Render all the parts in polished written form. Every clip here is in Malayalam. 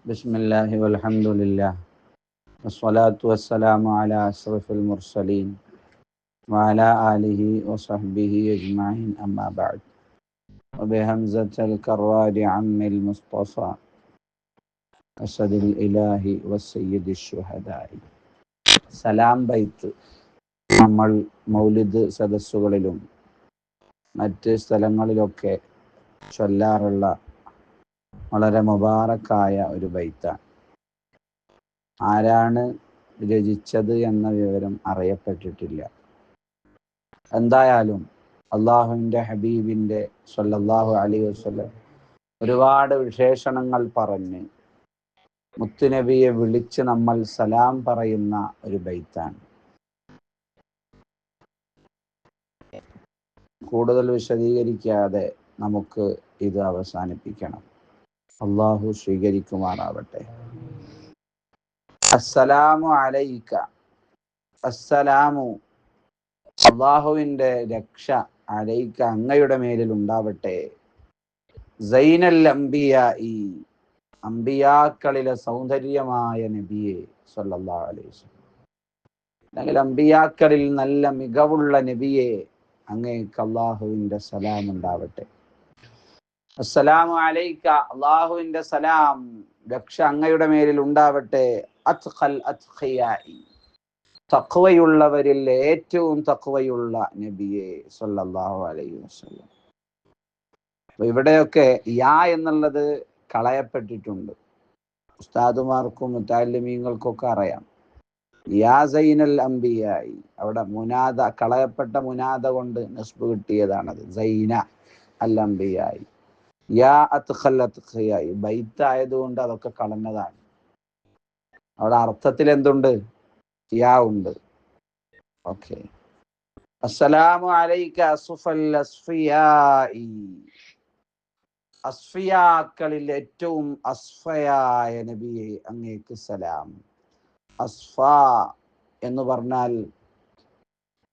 بسم الله والحمد لله والصلاة والسلام على أشرف المرسلين وعلى آله وصحبه أجمعين أما بعد وبهمزة الكراد عم المصطفى أسد الإله والسيد الشهداء സലാം ബൈത്ത് നമ്മൾ മൗലിദ് സദസ്സുകളിലും മറ്റ് സ്ഥലങ്ങളിലൊക്കെ ചൊല്ലാറുള്ള വളരെ മുബാറക്കായ ഒരു ബൈത്താണ്. ആരാണ് രചിച്ചത് എന്ന വിവരം അറിയപ്പെട്ടിട്ടില്ല. എന്തായാലും അള്ളാഹുവിൻ്റെ ഹബീബിൻ്റെ സ്വല്ലല്ലാഹു അലൈഹി വസല്ലം ഒരുപാട് വിശേഷണങ്ങൾ പറഞ്ഞ് മുത്തുനബിയെ വിളിച്ച് നമ്മൾ സലാം പറയുന്ന ഒരു ബൈത്താണ്. കൂടുതൽ വിശദീകരിക്കാതെ നമുക്ക് ഇത് അവസാനിപ്പിക്കണം. അള്ളാഹു സ്വീകരിക്കുമാറാവട്ടെ. അസ്സലാമു അലൈക, അസ്സലാമു അള്ളാഹുവിൻ്റെ രക്ഷ, അലൈക അങ്ങയുടെ മേലിൽ ഉണ്ടാവട്ടെ. സൈനൽ അംബിയാഇ, അംബിയാക്കളിലെ സൗന്ദര്യമായ നബിയെ സ്വല്ലല്ലാഹു അലൈഹി വസല്ലം, അല്ലെങ്കിൽ അംബിയാക്കളിൽ നല്ല മികവുള്ള നബിയെ അങ്ങേക്ക് അള്ളാഹുവിൻ്റെ സലാം ഉണ്ടാവട്ടെ. അസ്സലാമു അലൈക, അള്ളാഹുവിൻ്റെ സലാം രക്ഷ അങ്ങയുടെ മേലിൽ ഉണ്ടാവട്ടെ. അത്ഖൽ അത്ഖിയാഇ, തഖ്വയുള്ളവരിൽ ഏറ്റവും തഖ്വയുള്ള നബിയെ സ്വല്ലല്ലാഹു അലൈഹി വസല്ലം. അപ്പൊ ഇവിടെയൊക്കെ യാ എന്നുള്ളത് കളയപ്പെട്ടിട്ടുണ്ട്. ഉസ്താദുമാർക്കും മുതഅല്ലിമീങ്ങൾക്കൊക്കെ അറിയാം. യാ സൈനൽ അംബിയായി, അവിടെ മുനാദ, കളയപ്പെട്ട മുനാദ കൊണ്ട് നസ്ബ് കിട്ടിയതാണത്. സൈന അൽ അംബിയായി. യാ അത്ഖൽ അത്ഖിയായി, ബൈത്തായതുകൊണ്ട് അതൊക്കെ കളഞ്ഞതാണ്. അവിടെ അർത്ഥത്തിൽ എന്തുണ്ട്? യാ ഉണ്ട്. ഓക്കെ. അസ്സലാമു അലൈക അസ്ഫൽ അസ്ഫിയാഇ, അസ്ഫിയാക്കളിൽ ഏറ്റവും അസ്ഫയായ നബിയെ അങ്ങേക്ക് സലാം. അസ്ഫ എന്ന് പറഞ്ഞാൽ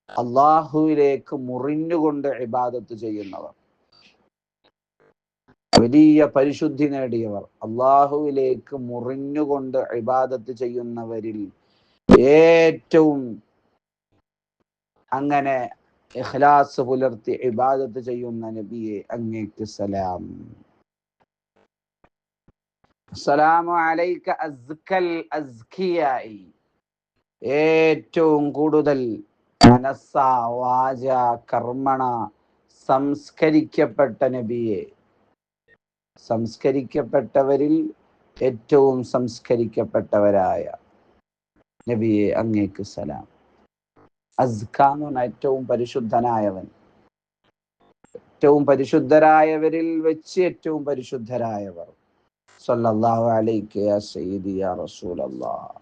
അള്ളാഹുവിലേക്ക് മുറിഞ്ഞുകൊണ്ട് ഇബാദത്ത് ചെയ്യുന്നവർ, വലിയ പരിശുദ്ധി നേടിയവർ, അള്ളാഹുവിലേക്ക് മുറിഞ്ഞുകൊണ്ട് ഇബാദത്ത് ചെയ്യുന്നവരിൽ ഏറ്റവും അങ്ങനെ ഇഖ്ലാസ് പുലർത്തി ഇബാദത്ത് ചെയ്യുന്ന നബിയെ അങ്ങേക്ക് സലാം. അസ്സലാമു അലൈക അസ്കൽ അസ്കിയായി, ഏറ്റവും കൂടുതൽ മനസ്സ വാച കർമ്മണ സംസ്കരിക്കപ്പെട്ട നബിയെ, സംസ്കരിക്കപ്പെട്ടവരിൽ ഏറ്റവും സംസ്കരിക്കപ്പെട്ടവരായ നബിയെ അങ്ങേക്ക് സലാം. അസ്ക എന്ന് പറഞ്ഞാൽ ഏറ്റവും പരിശുദ്ധനായവൻ, ഏറ്റവും പരിശുദ്ധരായവരിൽ വെച്ച് ഏറ്റവും പരിശുദ്ധരായവർ. സല്ലല്ലാഹു അലൈക യാ സയ്യിദി യാ റസൂലല്ലാഹ്.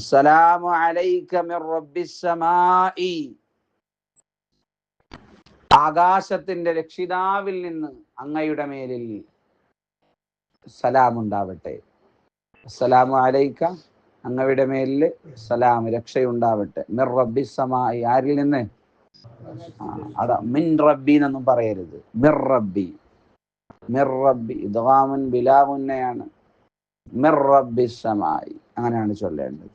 അസ്സലാമു അലൈക മിർ റബ്ബിസ് സമാഇ, ആകാശത്തിന്റെ രക്ഷിതാവിൽ നിന്ന് അങ്ങയുടെ മേലിൽ സലാം ഉണ്ടാവട്ടെ. അസ്സലാമു അലൈക, അങ്ങയുടെ മേലിൽ സലാം, രക്ഷയുണ്ടാവട്ടെ. മിർ റബ്ബിസ് സമാഇ, ആരിൽ നിന്ന്? അതാ മിൻ റബ്ബി എന്നൊന്നും പറയരുത്. മിർ റബ്ബി, മിർ റബ്ബി ഇദ്ഗാമുൻ ബിലാ ഗുന്നയാണ്. മിർ റബ്ബിസ് സമാഇ അങ്ങനെയാണ് ചൊല്ലേണ്ടത്.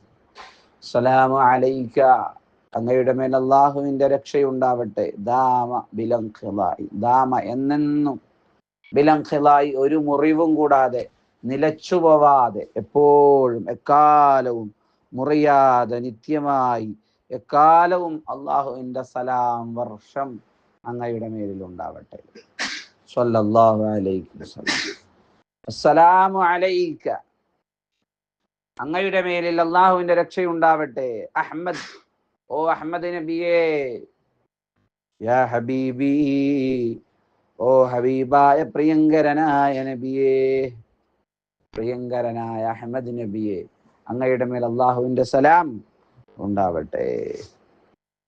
അസ്സലാമു അലൈക, അങ്ങയുടെ മേൽ അള്ളാഹുവിന്റെ രക്ഷയുണ്ടാവട്ടെ. ദാമ ബിലൻഖിളായി, ദാമ എന്നെന്നും, ബിലൻഖിളായി ഒരു മുറിവും കൂടാതെ, നിലച്ചു പോവാതെ, എപ്പോഴും എക്കാലവും മുറിയാതെ നിത്യമായി എക്കാലവും അള്ളാഹുവിന്റെ സലാം വർഷം അങ്ങയുടെ മേലിൽ ഉണ്ടാവട്ടെ. സ്വല്ലല്ലാഹു അലൈഹി വസല്ലം. അസ്സലാമു അലൈക, അങ്ങയുടെ മേലിൽ അള്ളാഹുവിന്റെ രക്ഷയുണ്ടാവട്ടെ. അഹ്മദ്, ഓ അഹ്മദ് നബിയേ. യാ ഹബീബി, ഓ ഹബീബായ പ്രിയങ്കരനായ നബിയേ, പ്രിയങ്കരനായ അഹ്മദ് നബിയെ അങ്ങയുടെ മേൽ അള്ളാഹുവിന്റെ സലാം ഉണ്ടാവട്ടെ.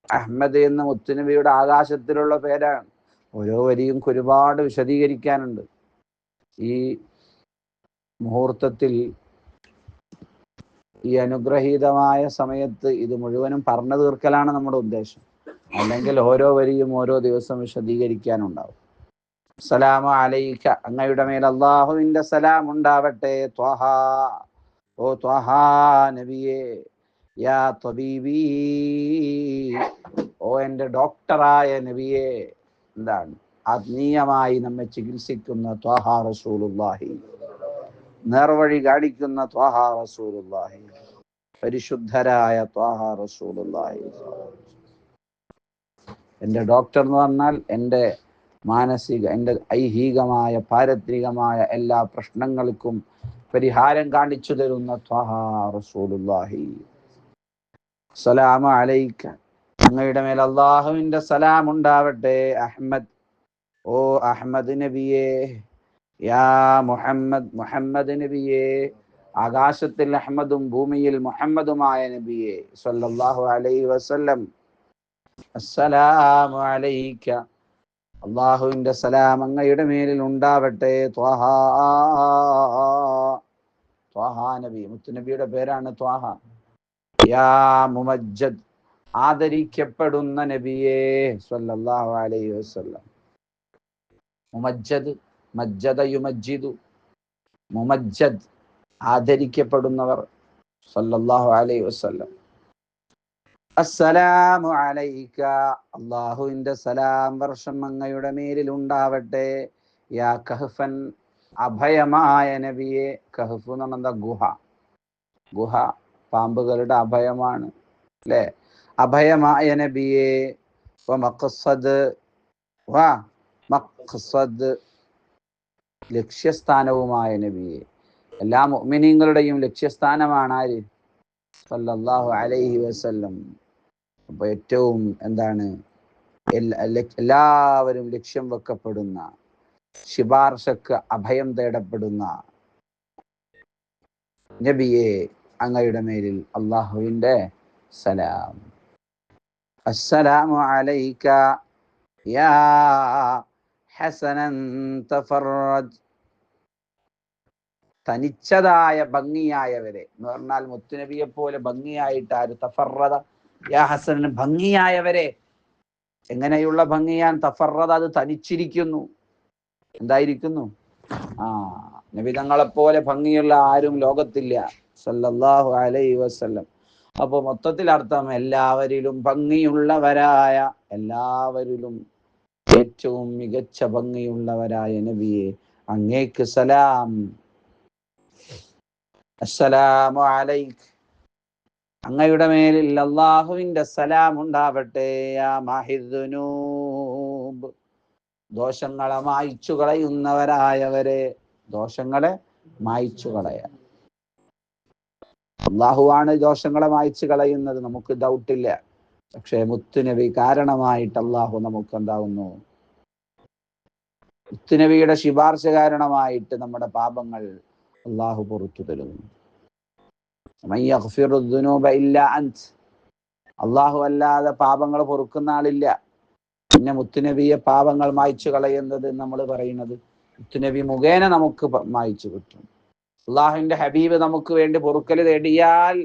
അഹ്മദ് എന്ന മുത്തുനബിയുടെ ആകാശത്തിലുള്ള പേരാണ്. ഓരോ വരിയും ഒരുപാട് വിശദീകരിക്കാനുണ്ട്. ഈ മുഹൂർത്തത്തിൽ, ഈ അനുഗ്രഹീതമായ സമയത്ത് ഇത് മുഴുവനും പറഞ്ഞു തീർക്കലാണ് നമ്മുടെ ഉദ്ദേശം. അല്ലെങ്കിൽ ഓരോ വരിയും ഓരോ ദിവസം വിശദീകരിക്കാനുണ്ടാവും. സലാമു അലൈക, അങ്ങയുടെ മേൽ അല്ലാഹുവിന്റെ സലാം ഉണ്ടാവട്ടെ. ത്വഹ, ഓ ത്വഹ നബിയേ. യാ തബീബി, ഓ എൻ്റെ ഡോക്ടറായ നബിയേ. എന്താണ്? ആത്മീയമായി നമ്മെ ചികിത്സിക്കുന്ന ത്വഹ റസൂലുള്ളാഹി, നേർവഴി കാണിക്കുന്ന ത്വഹ റസൂലുള്ളാഹി, പരിശുദ്ധരായ ത്വഹ റസൂലുള്ളാഹി. എൻ്റെ ഡോക്ടർ എന്ന് പറഞ്ഞാൽ എൻ്റെ മാനസിക, എൻ്റെ ഐഹികമായ പാരത്രികമായ എല്ലാ പ്രശ്നങ്ങൾക്കും പരിഹാരം കാണിച്ചു തരുന്ന ത്വഹ റസൂലുള്ളാഹി. സലാമു അലൈക, അങ്ങയുടെ മേൽ അല്ലാഹുവിന്റെ സലാം ഉണ്ടാവട്ടെ. അഹ്മദ്, ഓ അഹ്മദ് നബിയേ. യാ മുഹമ്മദ്, മുഹമ്മദ് നബിയേ. ആകാശത്തിൽ അഹ്മദും ഭൂമിയിൽ മുഹമ്മദുമായ നബിയേ സല്ലല്ലാഹു അലൈഹി വസല്ലം. അസ്സലാമു അലൈക, അല്ലാഹുവിന്റെ സലാം അങ്ങയുടെ മേലിൽ ഉണ്ടാവട്ടെ. ത്വഹ, ത്വഹ നബി, മുത്തുനബിയുടെ പേരാണ് ത്വഹ. യാ മുമജ്ജദ്, ആദരിക്കപ്പെടുന്ന നബിയേ സല്ലല്ലാഹു അലൈഹി വസല്ലം. മുമജ്ജദ്, മജ്ജദ യുമജ്ജിദു, മുമജ്ജദ്, ആദരിക്കപ്പെടുന്നവർ സല്ലല്ലാഹു അലൈഹി വസല്ലം. അസ്സലാമു അലൈക, അല്ലാഹുവിന്റെ സലാം വർഷം അങ്ങയുടെ മേലിൽ ഉണ്ടാവട്ടെ. യാ കഹ്ഫൻ, അഭയമായ നബിയെ. കഹ്ഫ് എന്ന് പറഞ്ഞാൽ ഗുഹ. ഗുഹ പാമ്പുകളുടെ അഭയമാണ് അല്ലേ? അഭയമായ നബിയെ. മഖ്സദ്, മഖ്സദ്, ലക്ഷ്യസ്ഥാനവുമായ നബിയെ. എല്ലാ മുഅ്മിനീങ്ങളുടെയും ലക്ഷ്യസ്ഥാനമാണ് ആര്? സല്ലല്ലാഹു അലൈഹി വസല്ലം. അപ്പൊ ഏറ്റവും എന്താണ്, എല്ലാവരും ലക്ഷ്യം വെക്കപ്പെടുന്ന, ശിപാർശക്ക് അഭയം തേടപ്പെടുന്ന നബിയെ, അങ്ങയുടെ മേലിൽ അല്ലാഹുവിന്റെ സലാം. അസ്സലാമു അലൈക യാ ഹസനൻ തഫറജ്, തനിച്ചതായ ഭംഗിയായവരെ എന്ന് പറഞ്ഞാൽ മുത്തുനബിയെ പോലെ ഭംഗിയായിട്ട് ആര്? തഫറദ യാ ഹസനൻ, ഭംഗിയായവരെ. എങ്ങനെയുള്ള ഭംഗിയാൻ? തഫറദ, അത് തനിച്ചിരിക്കുന്നു. എന്തായിരിക്കുന്നു? നബി തങ്ങളെപ്പോലെ ഭംഗിയുള്ള ആരും ലോകത്തില്ല സല്ലല്ലാഹു അലൈഹി വസല്ലം. അപ്പൊ മൊത്തത്തിൽ അർത്ഥം, എല്ലാവരിലും ഭംഗിയുള്ളവരായ, എല്ലാവരിലും ഏറ്റവും മികച്ച ഭംഗിയുള്ളവരായ നബിയെ, അങ്ങേക്ക് സലാം. അസ്സലാമു അലൈക, അങ്ങയുടെ മേലിൽ അല്ലാഹുവിന്റെ സലാം ഉണ്ടാവട്ടെ. യാ മാഹിദ്ദുനൂബ്, ദോഷങ്ങളെ മായ്ച്ചു കളയുന്നവരായവരെ. ദോഷങ്ങളെ മായ്ച്ചു കളയാൻ അല്ലാഹുവാണ് ദോഷങ്ങളെ മായ്ച്ചു കളയുന്നത്, നമുക്ക് ഡൗട്ടില്ല. പക്ഷേ മുത്തുനബി കാരണമായിട്ട് അല്ലാഹു നമുക്ക് എന്താകുന്നു? മുത്തുനബിയുടെ ശിപാർശ കാരണമായിട്ട് നമ്മുടെ പാപങ്ങൾ അല്ലാഹു പുറത്തു തരുന്നു. അല്ലാഹു അല്ലാതെ പാപങ്ങൾ പൊറുക്കുന്ന ആളില്ല. പിന്നെ മുത്തുനബിയെ പാപങ്ങൾ മായ്ച്ചു കളയുന്നത് നമ്മൾ പറയുന്നത് മുത്തുനബി മുഖേന നമുക്ക് മായ്ച്ചു കിട്ടും. അള്ളാഹുവിന്റെ ഹബീബ് നമുക്ക് വേണ്ടി പൊറുക്കൽ തേടിയാൽ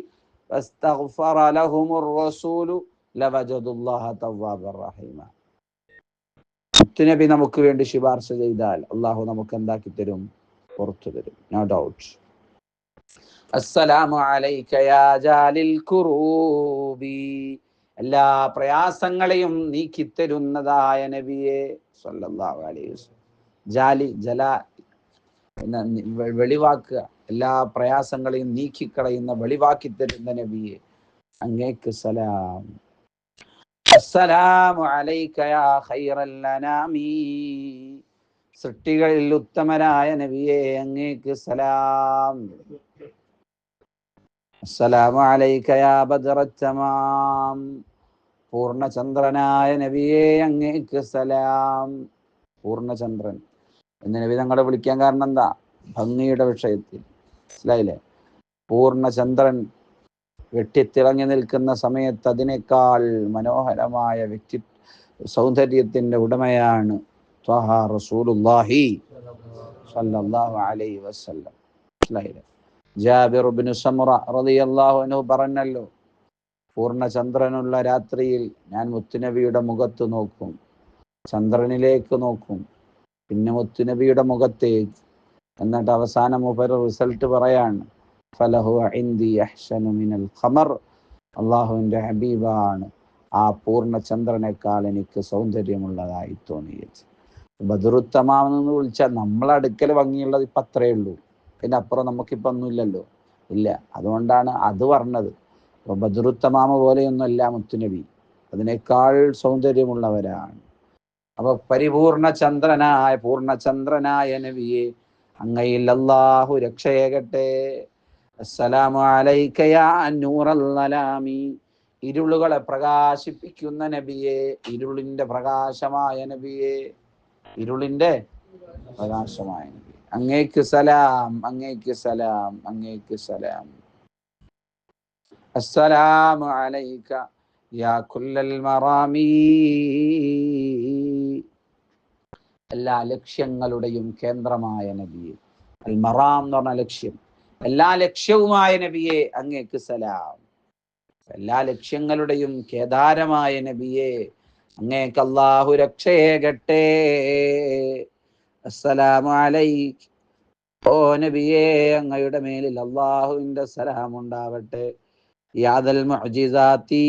മുത്തുനബി നമുക്ക് വേണ്ടി ശുപാർശ ചെയ്താൽ അള്ളാഹു നമുക്ക് എന്താക്കി തരും? പുറത്തു തരും, നോ ഡൗട്ട്. അസ്സലാമു അലൈക യാ ജാലിൽ കുറൂബി, എല്ലാ പ്രയാസങ്ങളെയും നീക്കിത്തരുന്നതായ നബിയെ സല്ലല്ലാഹു അലൈഹി വസല്ലം. ജാലി, ജലാ, വെളിവാക്കുക, എല്ലാ പ്രയാസങ്ങളെയും നീക്കിക്കളയുന്ന, വെളിവാക്കി തരുന്ന നബിയെ, അങ്ങേക്ക് സലാം. അസ്സലാമു അലൈക യാ ഖൈറൽ അനാമി, സൃഷ്ടികളിൽ ഉത്തമരായ നബിയെ, അങ്ങേക്ക് സലാം. അസ്സലാമു അലൈക യാ ബദ്റത് തമാം, പൂർണ്ണചന്ദ്രനായ നബിയെ, അങ്ങേക്ക് സലാം. പൂർണ്ണചന്ദ്രൻ എന്ന് നബി തങ്ങളെ വിളിക്കാൻ കാരണം എന്താ? ഭംഗിയുടെ വിഷയത്തിൽ. മനസ്സിലായില്ലേ? പൂർണ്ണചന്ദ്രൻ വെട്ടിത്തിളങ്ങി നിൽക്കുന്ന സമയത്ത് അതിനേക്കാൾ മനോഹരമായ വ്യക്തി സൗന്ദര്യത്തിന്റെ ഉടമയാണ് ത്വഹ റസൂലുള്ളാഹി സ്വല്ലല്ലാഹു അലൈഹി വസല്ലം. മനസ്സിലായില്ലേ? ജാബിർ ഇബ്നു സമുറ റളിയല്ലാഹു അൻഹു പറഞ്ഞല്ലോ, പൂർണ്ണചന്ദ്രനുള്ള രാത്രിയിൽ ഞാൻ മുത്തുനബിയുടെ മുഖത്ത് നോക്കും, ചന്ദ്രനിലേക്ക് നോക്കും, പിന്നെ മുത്തുനബിയുടെ മുഖത്തേക്ക്. എന്നിട്ട് അവസാനം മൂപ്പര് റിസൾട്ട് പറയാണ്, ഫലഹു ഇൻദി അഹ്സനു മിനൽ ഖമർ, അള്ളാഹുവിൻ്റെ ഹബീബാണ് ആ പൂർണ്ണ ചന്ദ്രനേക്കാൾ എനിക്ക് സൗന്ദര്യമുള്ളതായി തോന്നിയത്. ബദറുത്തമാമെന്ന് വിളിച്ചാൽ നമ്മളടുക്കൽ ഭംഗിയുള്ളത് ഇപ്പം അത്രയേ ഉള്ളൂ, പിന്നെ അപ്പുറം നമുക്കിപ്പം ഒന്നുമില്ലല്ലോ, ഇല്ല. അതുകൊണ്ടാണ് അത് പറഞ്ഞത്. അപ്പോൾ ബദറുത്തമാമ പോലെയൊന്നുമല്ല മുത്തുനബി, അതിനേക്കാൾ സൗന്ദര്യമുള്ളവരാണ്. അപ്പൊ പൂർണ്ണചന്ദ്രനായ നബിയെ, അങ്ങയിൽ അല്ലാഹു രക്ഷയേകട്ടെ. അസ്സലാമു അലൈക യാ നൂറൽ അലാമി, ഇരുളുകളെ പ്രകാശിപ്പിക്കുന്ന നബിയെ, ഇരുളിന്റെ പ്രകാശമായ നബിയെ, ഇരുളിന്റെ പ്രകാശമായ നബി, അങ്ങേക്ക് സലാം, അങ്ങേക്ക് സലാം, അങ്ങേക്ക് സലാം. അസ്സലാമു അലൈക യാ കുല്ലൽ മറാമി, എല്ലാ ലക്ഷ്യങ്ങളുടെയും കേന്ദ്രമായ നബിയെ. അൽ മറാം എന്ന് പറഞ്ഞ ലക്ഷ്യം, എല്ലാ ലക്ഷ്യവുമായ നബിയെ അങ്ങേക്ക് സലാം. എല്ലാ ലക്ഷ്യങ്ങളുടെയും കേദാരമായ നബിയെ, അങ്ങേക്ക് അല്ലാഹു രക്ഷയേകട്ടെ. അസ്സലാമു അലൈക, ഓ നബിയെ, അങ്ങയുടെ മേലിൽ അല്ലാഹുവിന്റെ സലാം ഉണ്ടാവട്ടെ. യാദൽ മുഅ്ജിസാത്തി,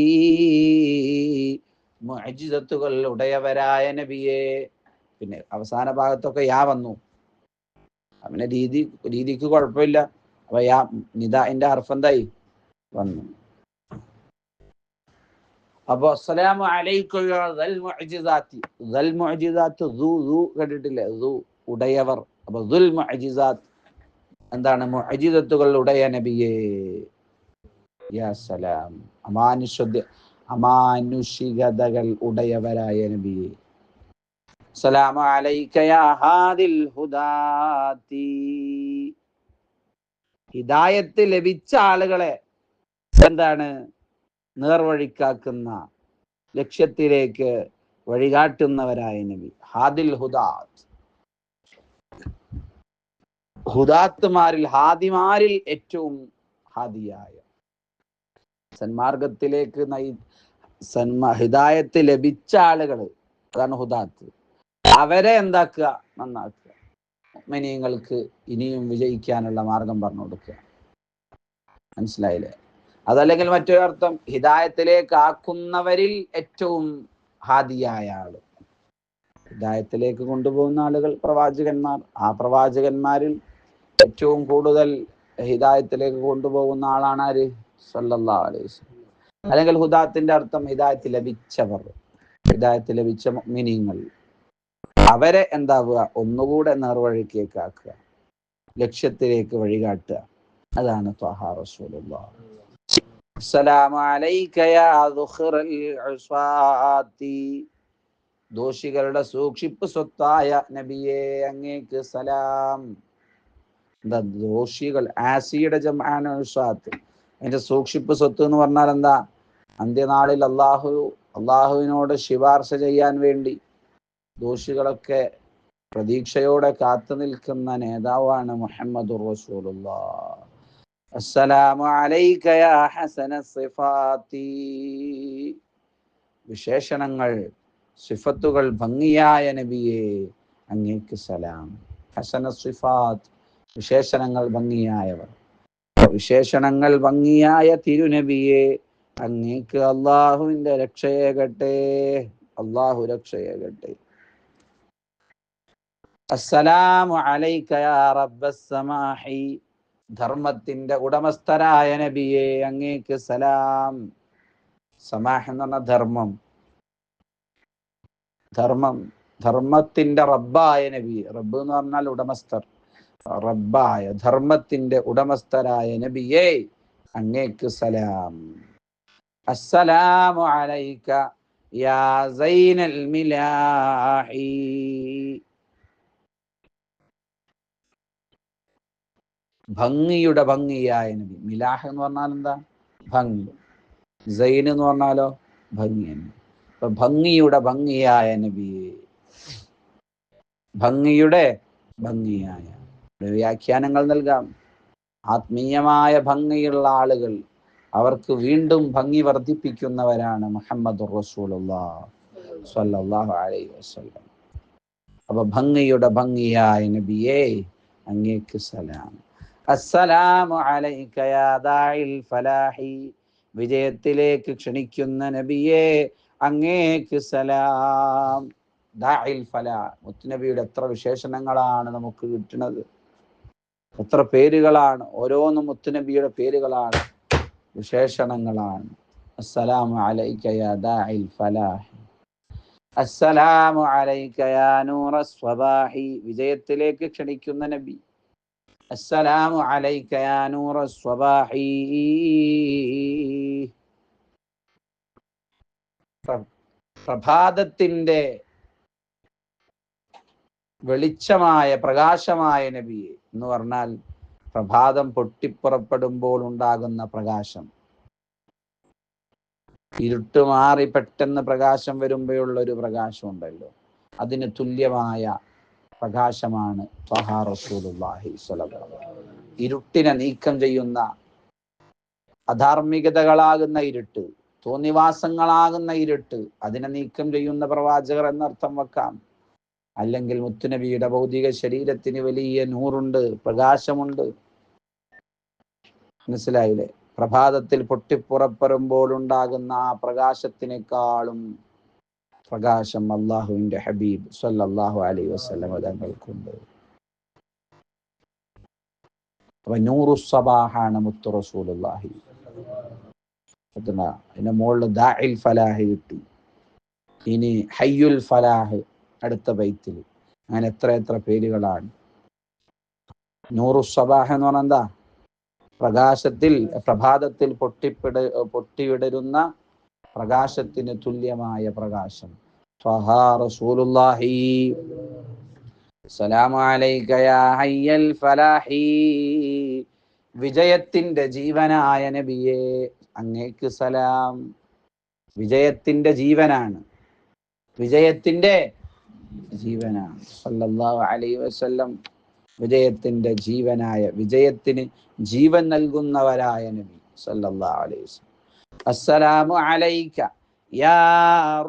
മുഅ്ജിസത്തുകൾ ഉടയവരായ നബിയെ. പിന്നെ അവസാന ഭാഗത്തൊക്കെ യാ വന്നു, അവനെ രീതിക്ക് കുഴപ്പമില്ല. അപ്പൊ യാ നിദാഇന്റെ ഹർഫ് എന്തായി വന്നു. അപ്പൊ അസ്സലാമു അലൈക്കും ദൽ മുഅ്ജിസാത്തി, ദൽ മുഅ്ജിസാത്ത് കേട്ടിട്ടില്ലേ, ഉടയവർ. അപ്പൊ ദുൽ മുഅ്ജിസാത്ത് എന്താണ്? മുഅ്ജിസത്തുകൾ ഉടയ നബിയേ. യാ സലാം, അമാനുഷികതകൾ ഉടയവരായ നബിയേ. അസ്സലാമു അലൈക യാ ഹാദിൽ ഹുദാത്തി, ഹിദായത്ത് ലഭിച്ച ആളുകളെ എന്താണ് നേർവഴിക്കാക്കുന്ന, ലക്ഷ്യത്തിലേക്ക് വഴികാട്ടുന്നവരായ നബി. ഹാദിൽ ഹുദാത്ത്, ഹുദാത്തുമാരിൽ, ഹാദിമാരിൽ ഏറ്റവും ഹാദിയായ, സന്മാർഗത്തിലേക്ക് ഹിദായത്ത് ലഭിച്ച ആളുകൾ, അതാണ് ഹുദാത്ത്. അവരെ എന്താക്കുക? നന്നാക്കുക. മുഅ്മിനീങ്ങൾക്ക് ഇനിയും വിജയിക്കാനുള്ള മാർഗം പറഞ്ഞു കൊടുക്കുക. മനസ്സിലായില്ലേ? അതല്ലെങ്കിൽ മറ്റൊരർത്ഥം, ഹിദായത്തിലേക്ക് ആക്കുന്നവരിൽ ഏറ്റവും ഹാദിയായ ആള്. ഹിദായത്തിലേക്ക് കൊണ്ടുപോകുന്ന ആളുകൾ പ്രവാചകന്മാർ, ആ പ്രവാചകന്മാരിൽ ഏറ്റവും കൂടുതൽ ഹിദായത്തിലേക്ക് കൊണ്ടുപോകുന്ന ആളാണ് ആര്? സല്ലല്ലാഹു അലൈഹി വസല്ലം. അല്ലെങ്കിൽ ഹുദാത്തിന്റെ അർത്ഥം ഹിദായത്ത് ലഭിച്ചവർ, ഹിദായത്ത് ലഭിച്ച മുഅ്മിനീങ്ങൾ. അവരെ എന്താവുക? ഒന്നുകൂടെ നേർവഴിക്കേക്ക് ആക്കുക, ലക്ഷ്യത്തിലേക്ക് വഴികാട്ടുക. അതാണ് ത്വഹ റസൂലുള്ളാഹ്. അസ്സലാമു അലൈക യാ ദുഖറൽ ഉസ്വാത്തി, ദോഷികളുടെ സൂക്ഷിപ്പ് സ്വത്തായ നബിയെ, അങ്ങേക്ക് സലാം. എന്താ ദോഷികൾ? ആസിയുടെ ജംആണ് ഉസ്വാത്ത്. അതിന്റെ സൂക്ഷിപ്പ് സ്വത്ത് എന്ന് പറഞ്ഞാൽ എന്താ? അന്ത്യനാളിൽ അള്ളാഹുവിനോട് ശുപാർശ ചെയ്യാൻ വേണ്ടി ദോഷികളൊക്കെ പ്രതീക്ഷയോടെ കാത്തു നിൽക്കുന്ന നേതാവാണ് മുഹമ്മദുർ റസൂലുള്ളാഹ്. അസ്സലാമു അലൈക യാ ഹസന സിഫാത്തി, വിശേഷണങ്ങൾ, സിഫത്തുകൾ ഭംഗിയായ നബിയെ, അങ്ങേക്ക് സലാം. ഹസന സിഫാത്ത്, വിശേഷണങ്ങൾ ഭംഗിയായവർ. വിശേഷണങ്ങൾ ഭംഗിയായ തിരുനബിയെ, അങ്ങേക്ക് അള്ളാഹുവിന്റെ രക്ഷയേകട്ടെ, അള്ളാഹു രക്ഷയേകട്ടെ. അസ്സലാമു അലൈക യാ റബ്ബസ് സമാഹി, ധർമ്മത്തിന്റെ ഉടമസ്ഥരായ നബിയെ, അങ്ങേക്ക് സലാം. സമാഹ് എന്ന് പറഞ്ഞ ധർമ്മത്തിന്റെ റബ്ബായ നബി. റബ്ബ് എന്ന് പറഞ്ഞാൽ ഉടമസ്ഥർ, റബ്ബായ ധർമ്മത്തിന്റെ ഉടമസ്ഥരായ നബിയെ, അങ്ങേക്ക് സലാം. അസ്സലാമു അലൈക യാ സൈനൽ മിലാഹി, ഭംഗിയുടെ ഭംഗിയായ നബി. മിലാഹ് എന്ന് പറഞ്ഞാൽ എന്താ? ഭംഗി. സൈൻ എന്ന് പറഞ്ഞാലോ ഭംഗി. അപ്പൊ ഭംഗിയുടെ ഭംഗിയായ നബിയെ, ഭംഗിയുടെ ഭംഗിയായ. വ്യാഖ്യാനങ്ങൾ നൽകാം. ആത്മീയമായ ഭംഗിയുള്ള ആളുകൾ, അവർക്ക് വീണ്ടും ഭംഗി വർദ്ധിപ്പിക്കുന്നവരാണ് മുഹമ്മദുർ റസൂലുള്ളാഹ് സ്വല്ലല്ലാഹു അലൈഹി വസല്ലം. അപ്പൊ ഭംഗിയുടെ ഭംഗിയായ നബിയേ അങ്ങേക്ക് സലാം. അസ്സലാമു അലൈക യാ ദാഇൽ ഫലാഹി, വിജയത്തിലേക്ക് ക്ഷണിക്കുന്ന നബിയേ അങ്ങേക്ക് സലാം. ദാഇൽ ഫലാഹ്, മുത്തുനബിയുടെ എത്ര വിശേഷണങ്ങളാണ് നമുക്ക് കിട്ടുന്നത്, എത്ര പേരുകളാണ്, ഓരോന്നും മുത്തുനബിയുടെ പേരുകളാണ്, വിശേഷണങ്ങളാണ്. അസ്സലാമു അലൈക യാ ദാഇൽ ഫലാഹ്, അസ്സലാമു അലൈക യാ നൂറസ് സ്വബാഹി, വിജയത്തിലേക്ക് ക്ഷണിക്കുന്ന നബി. അസ്സലാമു അലൈക യാ നൂറസ് സ്വബാഹി, പ്രഭാതത്തിന്റെ വെളിച്ചമായ പ്രകാശമായ നബിയെ എന്ന് പറഞ്ഞാൽ പ്രഭാതം പൊട്ടിപ്പുറപ്പെടുമ്പോൾ ഉണ്ടാകുന്ന പ്രകാശം, ഇരുട്ട് മാറി പെട്ടെന്ന് പ്രകാശം വരുമ്പോഴുള്ള ഒരു പ്രകാശം ഉണ്ടല്ലോ, അതിന് തുല്യമായ പ്രകാശമാണ് ത്വഹ റസൂലുള്ളാഹി സ്വല്ലല്ലാഹു അലൈഹി വസല്ലം. ഇരുട്ടിനെ നീക്കം ചെയ്യുന്ന, അധാർമികതകളാകുന്ന ഇരുട്ട്, തോന്നിവാസങ്ങളാകുന്ന ഇരുട്ട്, അതിനെ നീക്കം ചെയ്യുന്ന പ്രവാചകർ എന്നർത്ഥം വെക്കാം. അല്ലെങ്കിൽ മുത്തുനബിയുടെ ഭൗതിക ശരീരത്തിന് വലിയ നൂറുണ്ട്, പ്രകാശമുണ്ട്. മനസ്സിലായില്ലേ? പ്രഭാതത്തിൽ പൊട്ടിപ്പുറപ്പെടുമ്പോൾ ഉണ്ടാകുന്ന ആ പ്രകാശത്തിനേക്കാളും പ്രകാശം അള്ളാഹുവിന്റെ ഹബീബ് സല്ലല്ലാഹു അലൈഹി വസല്ലം തങ്ങൾക്കുണ്ട്. അപ്പൊ നൂറുസ് സബാഹാണ് മുത്തു റസൂലുള്ളാഹി. അതിന്റെ മുകളിൽ ദാഇൽ ഫലാഹ് കിട്ടി. ഇനി ഹയ്യുൽ ഫലാഹ് അടുത്ത ബൈത്തിൽ. അങ്ങനെ എത്ര എത്ര പേരുകളാണ്. നൂറുസ് സബാഹ് എന്ന് പറഞ്ഞാൽ എന്താ? പ്രകാശത്തിൽ, പ്രഭാതത്തിൽ പൊട്ടിവിടരുന്ന പ്രകാശത്തിന് തുല്യമായ പ്രകാശം. ത്വഹ റസൂലുള്ളാഹി, സലാമു അലൈക യാ ഹയ്യൽ ഫലാഹി, വിജയത്തിന്റെ ജീവനായ നബിയെ അങ്ങേക്ക് സലാം. വിജയത്തിന്റെ ജീവനാണ്, വിജയത്തിന്റെ ജീവനാണ് സല്ലല്ലാഹു അലൈഹി വസല്ലം. വിജയത്തിന്റെ ജീവനായ, വിജയത്തിന് ജീവൻ നൽകുന്നവരായ നബി സല്ലല്ലാഹു അലൈഹി വസല്ലം. അസ്സലാമു അലൈക യാ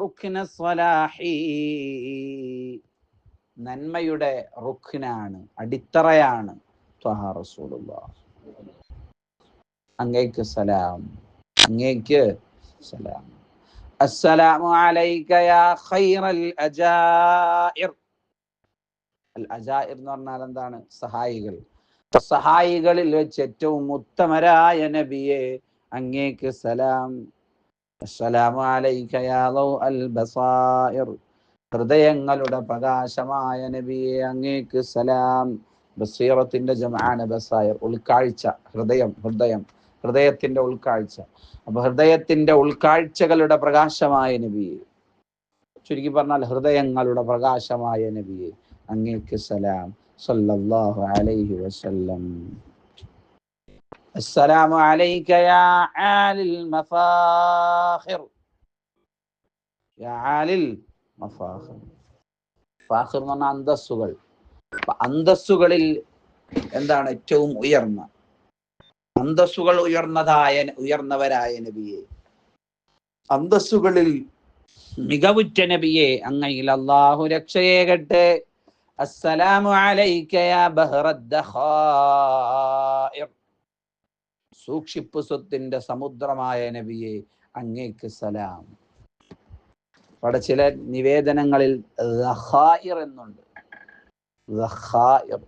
റുക്നസ് സ്വലാഹി, നന്മയുടെ റുക്നാണ്, അടിത്തറയാണ് ത്വഹ റസൂലുള്ളാഹി. അങ്ങേക്ക് സലാം, അങ്ങേക്ക് സലാം. അസ്സലാമു അലൈക യാ ഖൈറൽ അജാഇർ. അൽ അജാഇർ എന്ന് പറഞ്ഞാൽ എന്താണ്? സഹായികൾ. സഹായികളിൽ വെച്ച് ഏറ്റവും ഉത്തമരായ നബിയെ അങ്ങേക്ക് സലാം. അസ്സലാമു അലൈക യാ ലൗഅൽ ബസായിർ, ഹൃദയങ്ങളുടെ പ്രകാശമായ നബിയെ അങ്ങേക്ക് സലാം. ബസീറത്തിന്റെ ജംആണ് ബസായിർ, ഉൾക്കാഴ്ച. ഹൃദയം, ഹൃദയത്തിന്റെ ഉൾക്കാഴ്ച. അപ്പൊ ഹൃദയത്തിന്റെ ഉൾക്കാഴ്ചകളുടെ പ്രകാശമായ നബിയെ, ചുരുക്കി പറഞ്ഞാൽ ഹൃദയങ്ങളുടെ പ്രകാശമായ നബിയെ അങ്ങേക്ക് സലാം സല്ലല്ലാഹു അലൈഹി വസല്ലം. അസ്സലാമു അലൈക യാ ആലിൽ മഫാഖിർ, യാ ആലിൽ മഫാഖിർ. ഫാഖിർ എന്ന് പറഞ്ഞാൽ അന്തസ്സുകൾ. അന്തസ്സുകളിൽ എന്താണ്? ഏറ്റവും ഉയർന്ന അന്തസ്സുകൾ ഉയർന്നവരായ നബിയെ, അന്തസ്സുകളിൽ മികവുറ്റ നബിയെ അങ്ങയിൽ അല്ലാഹു രക്ഷയേകട്ടെ. അസ്സലാമു അലൈക യാ ബഹ്റദ്ദഖായിർ, സൂക്ഷിപ്പ് സ്വത്തിന്റെ സമുദ്രമായ നബിയെ അങ്ങേക്ക് സലാം. അവിടെ ചില നിവേദനങ്ങളിൽ ദഖായിർ എന്നുണ്ട്, ദഖായിർ,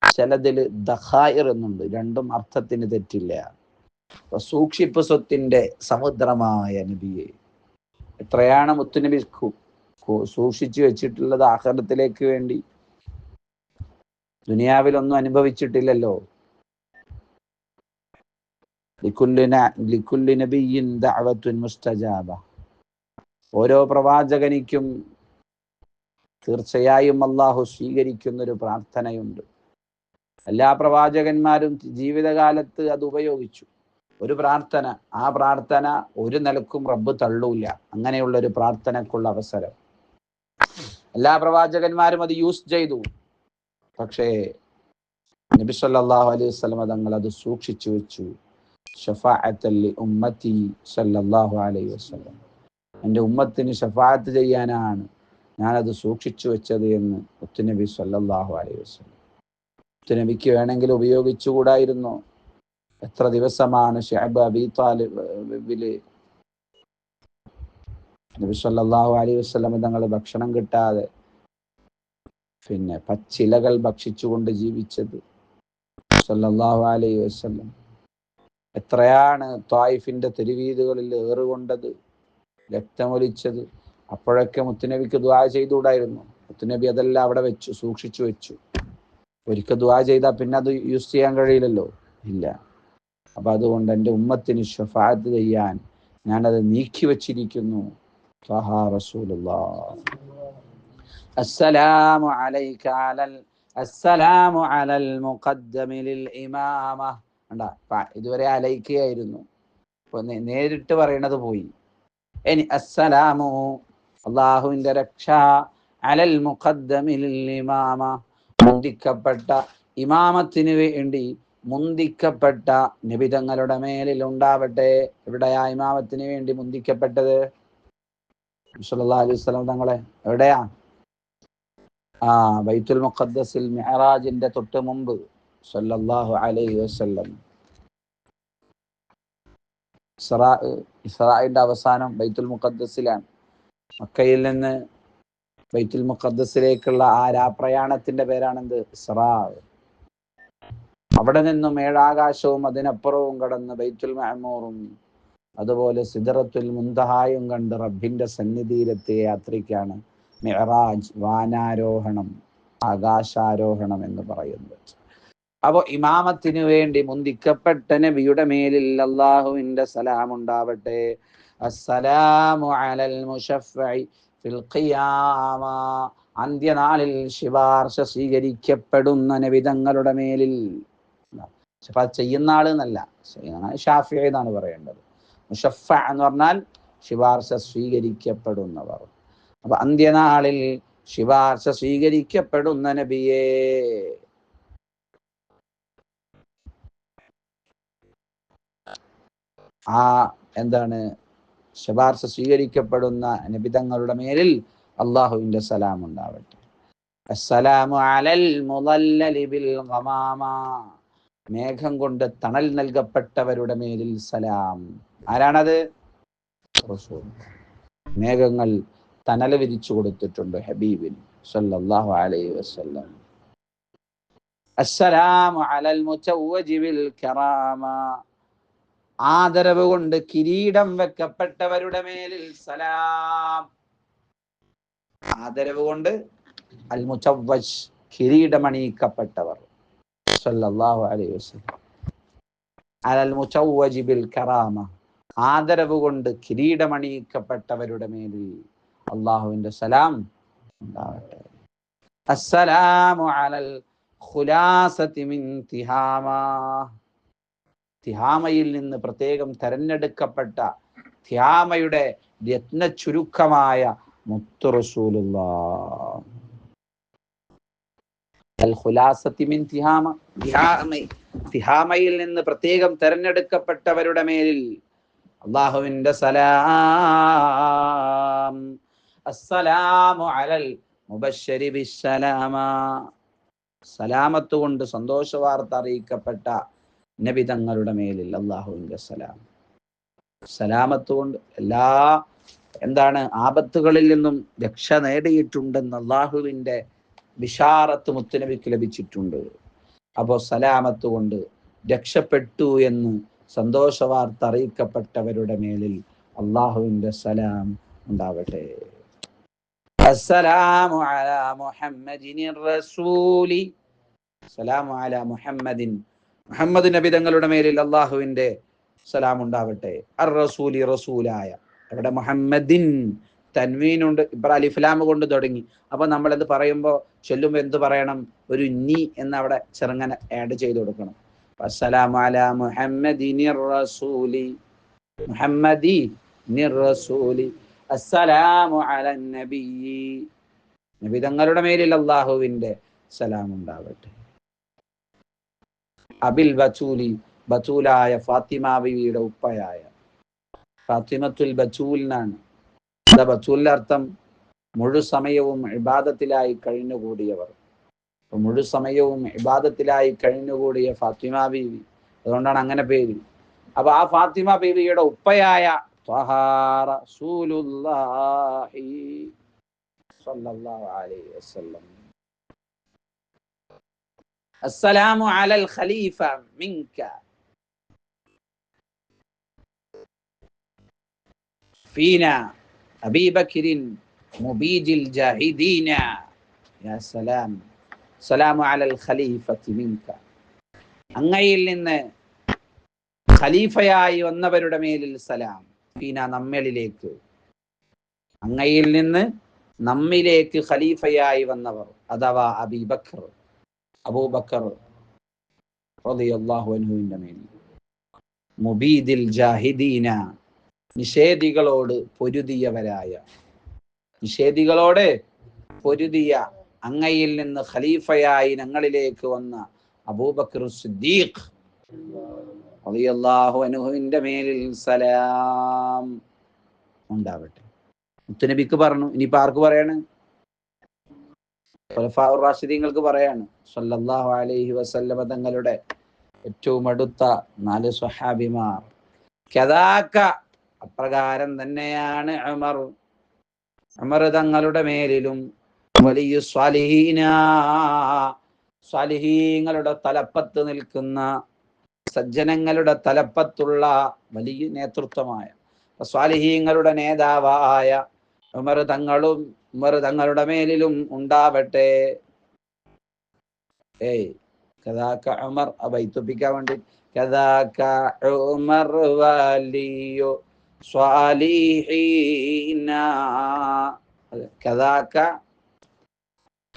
ചിലതിൽ ദഖായിർ എന്നുണ്ട്. രണ്ടും അർത്ഥത്തിന് തെറ്റില്ല. സൂക്ഷിപ്പ് സ്വത്തിന്റെ സമുദ്രമായ നബിയെ, എത്രയാണ് മുത്തുനബി സൂക്ഷിച്ചു വെച്ചിട്ടുള്ളത് ആഖിറത്തിലേക്ക് വേണ്ടി. ദുനിയാവിലൊന്നും അനുഭവിച്ചിട്ടില്ലല്ലോ. ലികുല്ലി നബിയ്യിൻ ദഅവത്തുൻ മുസ്തജാബ, ഓരോ പ്രവാചകനിക്കും തീർച്ചയായും അള്ളാഹു സ്വീകരിക്കുന്നൊരു പ്രാർത്ഥനയുണ്ട്. എല്ലാ പ്രവാചകന്മാരും ജീവിതകാലത്ത് അത് ഉപയോഗിച്ചു. ഒരു പ്രാർത്ഥന, ആ പ്രാർത്ഥന ഒരു നിലക്കും റബ്ബ് തള്ളൂല. അങ്ങനെയുള്ള ഒരു പ്രാർത്ഥനക്കുള്ള അവസരം എല്ലാ പ്രവാചകന്മാരും അത് യൂസ് ചെയ്തു. പക്ഷേ നബി സല്ലല്ലാഹു അലൈഹി വസല്ലം തങ്ങൾ അത് സൂക്ഷിച്ചു വെച്ചു. ശഫാഅത്തൻ ലി ഉമ്മത്തി സല്ലല്ലാഹു അലൈഹി വസല്ലം, എൻ്റെ ഉമ്മത്തിന് ശഫാഅത്ത് ചെയ്യാനാണ് ഞാനത് സൂക്ഷിച്ചു വെച്ചത് എന്ന് മുത്തുനബി സല്ലല്ലാഹു അലൈഹി വസല്ലം. മുത്തുനബിക്ക് വേണമെങ്കിൽ ഉപയോഗിച്ചുകൂടായിരുന്നോ? എത്ര ദിവസമാണ് ശഅബ് അബീ താലിബില് നബി സല്ലല്ലാഹു അലൈഹി വസല്ലം തങ്ങൾ ഭക്ഷണം കിട്ടാതെ പിന്നെ പച്ചിലകൾ ഭക്ഷിച്ചുകൊണ്ട് ജീവിച്ചത് സല്ലല്ലാഹു അലൈഹി വസല്ലം. എത്രയാണ് ത്വായിഫിന്റെ തെരുവീതുകളിൽ ഏറുകൊണ്ടത്, രക്തമൊലിച്ചത്. അപ്പോഴൊക്കെ മുത്തുനബിക്ക് ദുആ ചെയ്തുകൂടായിരുന്നു? മുത്തുനബി അതെല്ലാം അവിടെ വെച്ചു, സൂക്ഷിച്ചു വെച്ചു. ഒരിക്കൽ ദുആ ചെയ്താൽ പിന്നെ അത് യൂസ് ചെയ്യാൻ കഴിയില്ലല്ലോ, ഇല്ല. അപ്പൊ അതുകൊണ്ട് എൻ്റെ ഉമ്മത്തിന് ശഫാഅത്ത് ചെയ്യാൻ ഞാനത് നീക്കി വച്ചിരിക്കുന്നു. ത്വഹ റസൂലുള്ളാഹ്. അസ്സലാമു അലൈക അലൽ അസ്സലാമു അലൽ മുഖദ്ദമി ലിൽ ഇമാമ. കണ്ടാ, ഇതുവരെ അലൈക്കയായിരുന്നു, ഇപ്പൊ നേരിട്ട് പറയണത് പോയി. ഇനി അസ്സലാമു, അല്ലാഹുവിന്റെ രക്ഷ, അലൽ മുഖദ്ദമി ലിൽ ഇമാമ, മുന്തിക്കപ്പെട്ട ഇമാമത്തിന് വേണ്ടി മുന്തിക്കപ്പെട്ട നബിതങ്ങളുടെ മേലിൽ ഉണ്ടാവട്ടെ. എവിടെയാ ഇമാമത്തിന് വേണ്ടി മുന്തിക്കപ്പെട്ടത്? സല്ലല്ലാഹു അലൈഹി വസല്ലം തങ്ങളെ എവിടെയാ? ബൈത്തുൽ മുഖദ്ദസിൽ മിഅ്റാജിന്റെ തൊട്ട് മുമ്പ് സല്ലല്ലാഹു അലൈഹി വസല്ലം. ഇസ്രാഇന്റെ അവസാനം ബൈത്തുൽ മുഖദ്ദസിലാണ്. മക്കയിൽ നിന്ന് ബൈത്തുൽ മുഖദ്ദസിലേക്കുള്ള പ്രയാണത്തിന്റെ പേരാണെന്ത്? ഇസ്രാ. അവിടെ നിന്നും ഏഴാകാശവും അതിനപ്പുറവും കടന്ന് ബൈത്തുൽ മഅമൂറും അതുപോലെ സിദ്റത്തുൽ മുൻതഹായും കണ്ട് റബ്ബിന്റെ സന്നിധിയിലെത്തിയ യാത്രയ്ക്കാണ് മിഅ്റാജ്, വാനാരോഹണം, ആകാശാരോഹണം എന്ന് പറയുന്നത്. അപ്പൊ ഇമാമത്തിന് വേണ്ടി മുന്തിക്കപ്പെട്ട നബിയുടെ മേലിൽ അല്ലാഹുവിന്റെ സലാം ഉണ്ടാവട്ടെ. അസ്സലാമു അലൽ മുശഫ്ഫഇ ഫിൽ ഖിയാമ, അന്ത്യനാളിൽ ശുപാർശ സ്വീകരിക്കപ്പെടുന്ന നബിതങ്ങളുടെ മേലിൽ. ശുപാർശ ചെയ്യുന്ന ആള് എന്നല്ല, ഷാഫിഈ എന്നാണ് പറയേണ്ടത്. മുശഫ്ഫ എന്ന് പറഞ്ഞാൽ ശുപാർശ സ്വീകരിക്കപ്പെടുന്നവർ. അപ്പൊ അന്ത്യനാളിൽ ശുപാർശ സ്വീകരിക്കപ്പെടുന്ന നബിയെ എന്താണ് ശുപാർശ സ്വീകരിക്കപ്പെടുന്ന നബിതങ്ങളുടെ മേലിൽ അല്ലാഹുവിന്റെ സലാം ഉണ്ടാവട്ടെ. അസ്സലാമു അലൽ മുളല്ലലി ബിൽ ഗമാമ, മേഘം കൊണ്ട് തണൽ നൽകപ്പെട്ടവരുടെ മേലിൽ സലാം. ആരാണത്? റസൂൽ. മേഘങ്ങൾ തണൽ വിരിച്ചു കൊടുത്തിട്ടുണ്ട് ഹബീബിന് സല്ലല്ലാഹു അലൈഹി വസല്ലം. അസ്സലാമു അലൽ മുതവ്വജി ബിൽ കറാമ, ആദരവ് കൊണ്ട് കിരീടം വെക്കപ്പെട്ടവരുടെ മേലിൽ സലാം. ആദരവ് കൊണ്ട് അൽ മുതവ്വജ്, കിരീടമണിയിക്കപ്പെട്ടവർ സല്ലല്ലാഹു അലൈഹി വസല്ലം. അലൽ മുതവ്വജി ബിൽ കറാമ, ആദരവ് കൊണ്ട് കിരീടമണിയിക്കപ്പെട്ടവരുടെ മേലിൽ അല്ലാഹുവിന്റെ സലാം ഉണ്ടാവട്ടെ. അസ്സലാമു അലൽ ഖുലാസതി മിൻ തിഹാമ, തിഹാമയിൽ നിന്ന് പ്രത്യേകം തെരഞ്ഞെടുക്കപ്പെട്ട തിഹാമയുടെ രത്ന ചുരുക്കമായ മുത്തു റസൂലുള്ളാഹ്. അൽ ഖുലാസതി മിൻ തിഹാമ, തിഹാമയിൽ നിന്ന് പ്രത്യേകം തെരഞ്ഞെടുക്കപ്പെട്ടവരുടെ മേലിൽ അല്ലാഹുവിന്റെ സലാം. അസ്സലാമു അലൽ മുബശ്ശരി ബിസ്സലാമ, സലാമത്ത് കൊണ്ട് സന്തോഷ വാർത്ത അറിയിക്കപ്പെട്ട നബിതങ്ങളുടെ മേലിൽ അല്ലാഹുവിന്റെ സലാം. സലാമത്ത് കൊണ്ട് എല്ലാ ആപത്തുകളിൽ നിന്നും രക്ഷ നേടിയിട്ടുണ്ടെന്ന് അല്ലാഹുവിന്റെ ബിശാറത്ത് മുത്തുനബിക്ക് ലഭിച്ചിട്ടുണ്ട്. അപ്പോ സലാമത്ത് കൊണ്ട് രക്ഷപ്പെട്ടു എന്ന് സന്തോഷ വാർത്ത അറിയിക്കപ്പെട്ടവരുടെ മേലിൽ അല്ലാഹുവിന്റെ സലാം ഉണ്ടാവട്ടെ. അസ്സലാമു അലാ മുഹമ്മദിനിർ റസൂലി, സലാമു അലാ മുഹമ്മദിൻ, മുഹമ്മദ് നബി തങ്ങളുടെ മേലിൽ അല്ലാഹുവിന്റെ സലാം ഉണ്ടാവട്ടെ. അർ റസൂലി, റസൂലായ. അവിടെ മുഹമ്മദിൻ തൻവീനുണ്ട്, ഇബ്രാ അലിഫ്ലാം കൊണ്ട് തുടങ്ങി. അപ്പൊ നമ്മളത് പറയുമ്പോൾ ചൊല്ലുമ്പോൾ എന്ത് പറയണം? ഒരു നീ എന്ന് അവിടെ ചെറുങ്ങനെ ആഡ് ചെയ്ത് കൊടുക്കണം. അസ്സലാമു അലാ മുഹമ്മദിനിർ റസൂലി, മുഹമ്മദിനിർ റസൂലി, അസ്സലാമു അലൻ നബി, നബി തങ്ങളുടെ മേലിൽ അല്ലാഹുവിന്റെ സലാം ഉണ്ടാവട്ടെ. അബിൽ ബത്തൂലി, ബത്തൂലായ ഫാത്തിമ ബീവിയുടെ ഉപ്പയായ ഫാത്തിമത്തുൽ ബത്തൂൽ എന്നാണ്. എന്താ ബത്തൂലിന്റെ അർത്ഥം? മുഴു സമയവും ഇബാദത്തിലായി കഴിഞ്ഞുകൂടിയവർ. മുഴു സമയവും ഇബാദത്തിലായി കഴിഞ്ഞുകൂടിയ ഫാത്തിമ ബീവി, അതുകൊണ്ടാണ് അങ്ങനെ പേര്. അപ്പൊ ആ ഫാത്തിമ ബീവിയുടെ ഉപ്പയായ ത്വഹ റസൂലുള്ളാഹി സ്വല്ലല്ലാഹു അലൈഹി വസല്ലം, അസ്സലാമു അലൽ ഖലീഫ മിൻക ഫീന അബീ ബക്രിൻ മുബീജിൽ ജാഹിദീന, യാ സലാം, സലാമു അലൽ ഖലീഫത്തി മിൻക, അങ്ങയിൽ നിന്ന് ഖലീഫയായി വന്നവരുടെ മേലിൽ സലാം, ഫീന നമ്മളിലേക്ക്, അങ്ങയിൽ നിന്ന് നമ്മിലേക്ക് ഖലീഫയായി വന്നവർ അഥവാ അബൂബക്കർ റളിയല്ലാഹു അൻഹുവിന്റെ മേൽ, മുബീദിൽ ജാഹിദീന, നിഷേധികളോട് പൊരുതിയവരായ, നിഷേധികളോട് പൊരുതിയ അങ്ങയിൽ നിന്ന് ഖലീഫയായി ഞങ്ങളിലേക്ക് വന്ന അബൂബക്കർ സിദ്ദീഖ് റളിയല്ലാഹു അൻഹുവിന്റെ മേലിൽ സലാം ഉണ്ടാവട്ടെ. മുത്തുനബിക്ക് പറഞ്ഞു, ഇനിയിപ്പോ ആർക്ക് പറയാണ്? ഖുലഫാഉർ റാഷിദീങ്ങൾക്ക് പറയാണ്. സ്വല്ലല്ലാഹു അലൈഹി വസല്ലമ തങ്ങളുടെ ഏറ്റവും അടുത്ത 4 സ്വഹാബിമാർ, കദാക, അപ്രകാരം തന്നെയാണ് ഉമർ തങ്ങളുടെ മേലിലും, വലിയ സ്വാലിഹീന, സ്വാലിഹീങ്ങളുടെ തലപ്പത്ത് നിൽക്കുന്ന, സജ്ജനങ്ങളുടെ തലപ്പത്തുള്ള വലിയ നേതൃത്വമായ സ്വാലിഹീങ്ങളുടെ നേതാവായ ഉമർ തങ്ങളുടെ മേലിലും ഉണ്ടാവട്ടെ. കദാക ഉമർ, അബൈത്തുപ്പിക്കാൻ വേണ്ടി, കദാക ഉമർ വലിയോ സ്വാലിഹീന, കദാക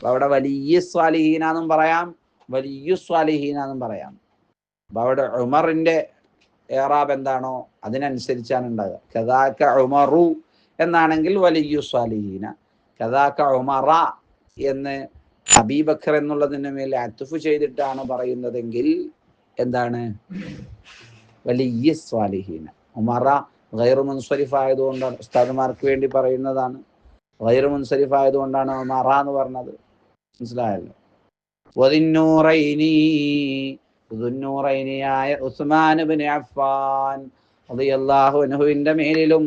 അവിടെ വലിയ സ്വാലിഹീന എന്നും പറയാം, വലിയ സ്വാലിഹീന എന്നും പറയാം. അപ്പൊ അവിടെ ഉമറിന്റെ ഏറാബ് എന്താണോ അതിനനുസരിച്ചാണ് ഉണ്ടാകുക. കദാക ഉമറു എന്നാണെങ്കിൽ വലിയ സ്വാലിഹീന, കദാക ഉമറ എന്ന് അബീബക്കർ എന്നുള്ളതിന് മേൽ അത്ഫ് ചെയ്തിട്ടാണ് പറയുന്നതെങ്കിൽ എന്താണ്? വലിയ സ്വാലിഹീന. ഉമറ ഗൈറു മുൻസരിഫ് ആയതുകൊണ്ടാണ്, ഉസ്താദുമാർക്ക് വേണ്ടി പറയുന്നതാണ്, ഗൈറു മുൻസരിഫ് ആയതുകൊണ്ടാണ് ഉമറ എന്ന് പറഞ്ഞത്. മനസ്സിലായല്ലോ. ദുന്നൂറൈനിയായ ഉസ്മാൻ ഇബ്നു അഫ്ഫാൻ റളിയല്ലാഹു അൻഹുവിന്റെ മേലിലും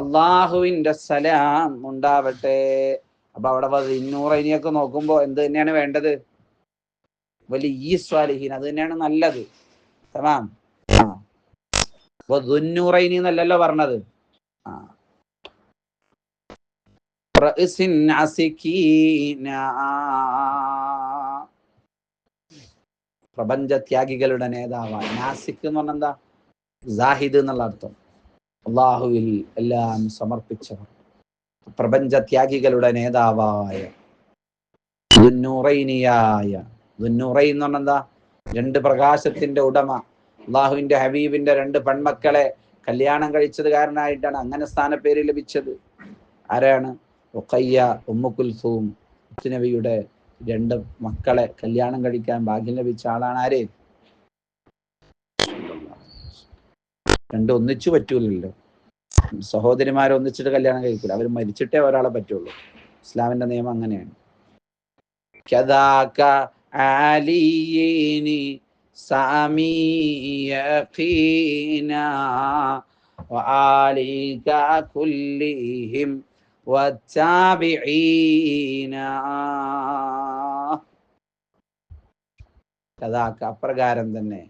അള്ളാഹുവിന്റെ സലാം ഉണ്ടാവട്ടെ. അപ്പൊ അവിടെ ദുന്നൂറൈനിയൊക്കെ നോക്കുമ്പോ എന്ത് തന്നെയാണ് വേണ്ടത്? വലിയ സ്വാലിഹീൻ, അത് തന്നെയാണ് നല്ലത്. തമാം. അപ്പൊ ദുന്നൂറൈനി എന്നല്ലല്ലോ പറഞ്ഞത്. പ്രപഞ്ചത്യാഗികളുടെ നേതാവായ, നാസിക് എന്ന് പറഞ്ഞാൽ എന്താ? സാഹിദ് എന്നുള്ള അർത്ഥം. അള്ളാഹുവിൽ എല്ലാം സമർപ്പിച്ചവർ, പ്രപഞ്ചത്യാഗികളുടെ നേതാവായ, ദുന്നൂറൈനിയായ, ദുന്നൂറൈൻ എന്ന് പറഞ്ഞാൽ എന്താ? 2 പ്രകാശത്തിന്റെ ഉടമ, അള്ളാഹുവിന്റെ ഹബീബിന്റെ 2 പെൺമക്കളെ കല്യാണം കഴിച്ചത് കാരണമായിട്ടാണ് അങ്ങനെ സ്ഥാനപ്പേര് ലഭിച്ചത്. ആരാണ്? റുഖയ്യ, ഉമ്മു കുൽസൂം, നബിയുടെ 2 മക്കളെ കല്യാണം കഴിക്കാൻ ഭാഗ്യം ലഭിച്ച ആളാണ് ആര്? 2 ഒന്നിച്ചു പറ്റൂലല്ലോ, സഹോദരിമാരെ ഒന്നിച്ചിട്ട് കല്യാണം കഴിക്കില്ല, അവർ മരിച്ചിട്ടേ ഒരാളെ പറ്റുള്ളൂ. ഇസ്ലാമിന്റെ നിയമം അങ്ങനെയാണ്. കദാക അലിയിനി സാമിയഖീന വആലിക കുല്ലിഹിം വത്താബിഈന, കദാക അപ്രകാരം തന്നെ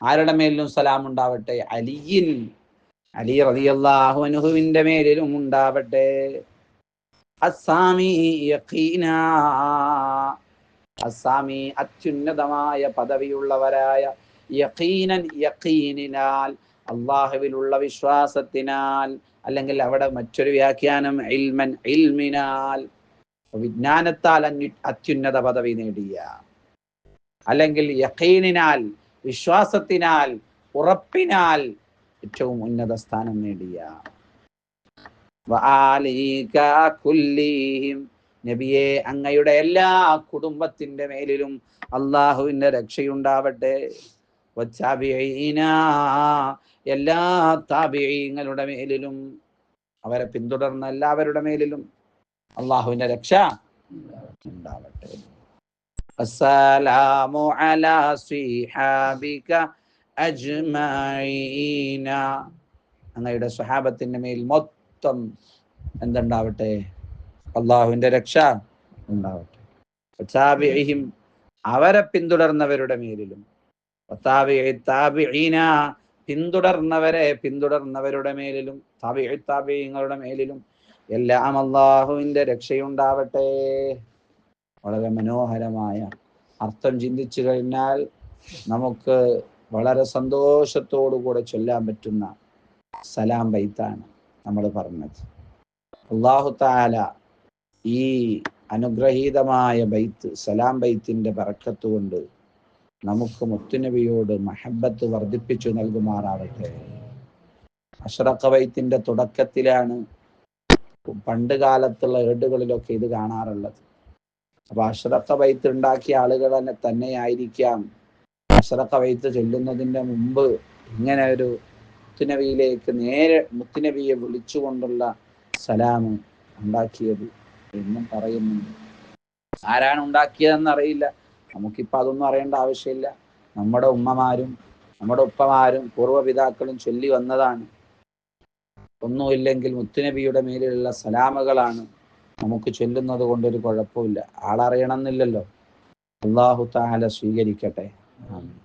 ആരുടെ മേലിലും സലാം ഉണ്ടാവട്ടെ? അലിയിൻ, അലി റളിയല്ലാഹു അൻഹുവിന്റെ മേലിലും ഉണ്ടാവട്ടെ. അസ്സാമി യഖീന, അസ്സാമി അത്യുന്നതമായ പദവിയുള്ളവരായ, യഖീനൻ യഖീനിനാൽ, അള്ളാഹുവിലുള്ള വിശ്വാസത്തിനാൽ, അല്ലെങ്കിൽ അവിടെ മറ്റൊരു വ്യാഖ്യാനം ഇൽമൻ, ഇൽമിനാൽ, വിജ്ഞാനത്താൽ അത്യുന്നത പദവി നേടിയ, അല്ലെങ്കിൽ യഖീനിനാൽ, വിശ്വാസത്തിനാൽ, ഉറപ്പിനാൽ ഏറ്റവും ഉന്നത സ്ഥാനം നേടിയ, വആലിക കുല്ലിഹിം, നബിയെ അങ്ങയുടെ എല്ലാ കുടുംബത്തിന്റെ മേലിലും അള്ളാഹുവിന്റെ രക്ഷയുണ്ടാവട്ടെ. വത്താബിഈന, എല്ലാ താബിഈങ്ങളുടെ മേലിലും, അവരെ പിന്തുടർന്ന എല്ലാവരുടെ മേലിലും അള്ളാഹുവിന്റെ രക്ഷ ഉണ്ടാവട്ടെ. അസ്സലാമു അലാ സ്വഹാബിക അജ്മഈന. അങ്ങയുടെ സ്വഹാബത്തിന്റെ മേൽ മൊത്തം എന്തുണ്ടാവട്ടെ? അള്ളാഹുവിന്റെ രക്ഷ ഉണ്ടാവട്ടെ. താബിഈഹിം, അവരെ പിന്തുടർന്നവരുടെ മേലിലും, താബിഈന, പിന്തുടർന്നവരുടെ മേലിലും, താബിഈങ്ങളുടെ മേലിലും എല്ലാം അള്ളാഹുവിന്റെ രക്ഷയുണ്ടാവട്ടെ. വളരെ മനോഹരമായ അർത്ഥം ചിന്തിച്ചു കഴിഞ്ഞാൽ നമുക്ക് വളരെ സന്തോഷത്തോടുകൂടെ ചൊല്ലാൻ പറ്റുന്ന സലാം ബൈത്താണ് നമ്മൾ പറഞ്ഞത്. അല്ലാഹു തആല ഈ അനുഗ്രഹീതമായ ബൈത്ത്, സലാം ബൈത്തിന്റെ ബറക്കത്ത് കൊണ്ട് നമുക്ക് മുത്തുനബിയോട് മഹബത്ത് വർദ്ധിപ്പിച്ചു നൽകുമാറാവട്ടെ. അഷ്റഖ ബൈത്തിന്റെ തുടക്കത്തിലാണ് പണ്ട് കാലത്തുള്ള ഏടുകളിലൊക്കെ ഇത് കാണാറുള്ളത്. അപ്പൊ അഷ്റഖ ബൈത്ത് ഉണ്ടാക്കിയ ആളുകൾ തന്നെയായിരിക്കാം അഷ്റഖ ബൈത്ത് ചൊല്ലുന്നതിന്റെ മുമ്പ് ഇങ്ങനെ ഒരു മുത്തുനബിയിലേക്ക് നേരെ മുത്തുനബിയെ വിളിച്ചുകൊണ്ടുള്ള സലാം ഉണ്ടാക്കിയത് എന്നും പറയുന്നുണ്ട്. ആരാണ് ഉണ്ടാക്കിയതെന്ന് അറിയില്ല. നമുക്കിപ്പോൾ അതൊന്നും അറിയേണ്ട ആവശ്യമില്ല. നമ്മുടെ ഉമ്മമാരും നമ്മുടെ ഉപ്പമാരും പൂർവ്വപിതാക്കളും ചൊല്ലി വന്നതാണ്. ഒന്നുമില്ലെങ്കിൽ മുത്തുനബിയുടെ മേലുള്ള സലാമുകളാണ് നമുക്ക് ചൊല്ലുന്നത് കൊണ്ടൊരു കുഴപ്പമില്ല. ആളറിയണമെന്നില്ലല്ലോ. അല്ലാഹു തആല സ്വീകരിക്കട്ടെ. ആമീൻ.